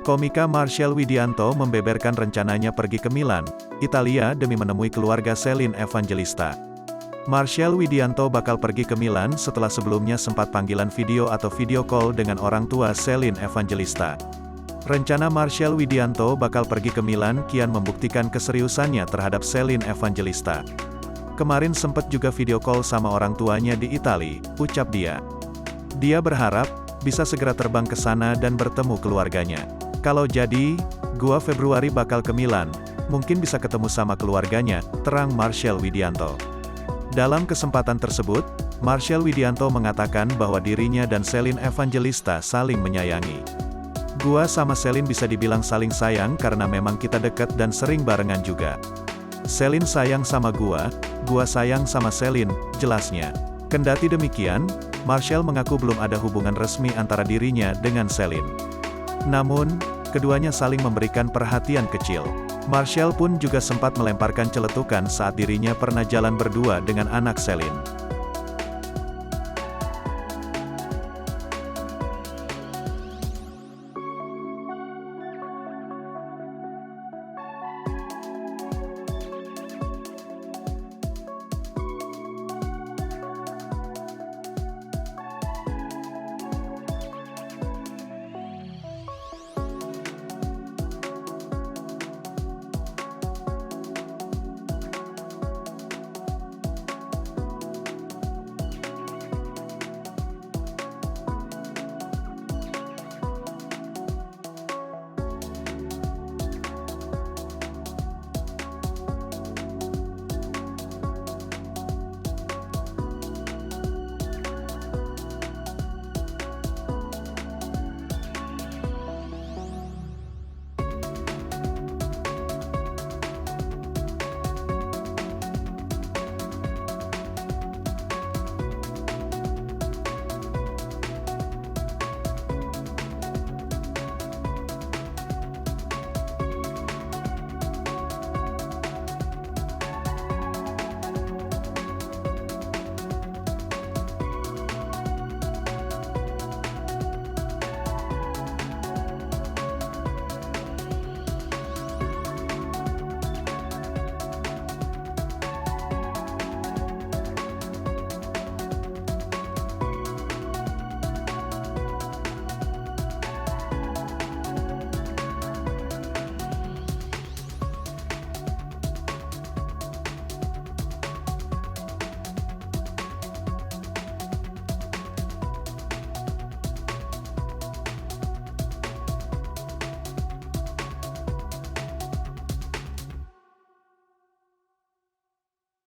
Komika Marcel Widianto membeberkan rencananya pergi ke Milan, Italia demi menemui keluarga Celine Evangelista. Marcel Widianto bakal pergi ke Milan setelah sebelumnya sempat panggilan video atau video call dengan orang tua Celine Evangelista. Rencana Marcel Widianto bakal pergi ke Milan kian membuktikan keseriusannya terhadap Celine Evangelista. Kemarin sempat juga video call sama orang tuanya di Italia, ucap dia. Dia berharap bisa segera terbang ke sana dan bertemu keluarganya. Kalau jadi, gua Februari bakal ke Milan, mungkin bisa ketemu sama keluarganya, terang Marcel Widianto. Dalam kesempatan tersebut, Marcel Widianto mengatakan bahwa dirinya dan Celine Evangelista saling menyayangi. Gua sama Celine bisa dibilang saling sayang karena memang kita dekat dan sering barengan juga. Celine sayang sama gua sayang sama Celine, jelasnya. Kendati demikian, Marcel mengaku belum ada hubungan resmi antara dirinya dengan Celine. Namun, keduanya saling memberikan perhatian kecil. Marcel pun juga sempat melemparkan celetukan saat dirinya pernah jalan berdua dengan anak Celine.